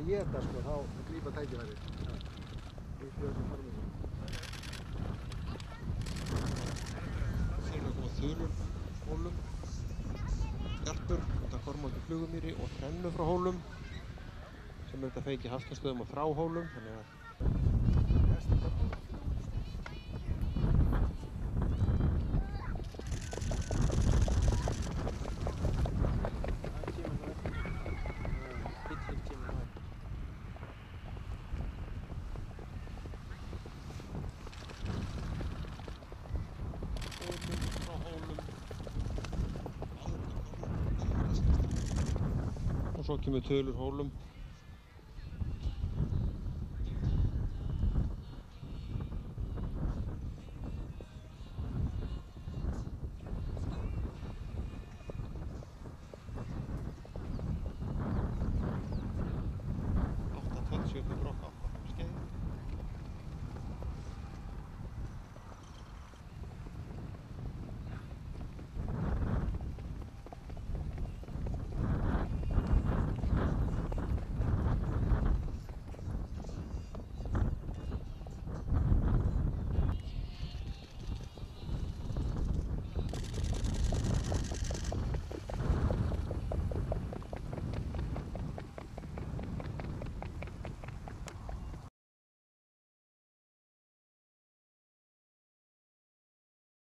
að éta sko, þá grípa tækifærið. Í fljótu forminu. Þeir eru að koma þulur hólum, jarpur undan Kormáki Flugumýri og þrennu frá hólum sem er þetta feiki haftastöðum og frá hólum, þannig að og svo kemur tölur hólum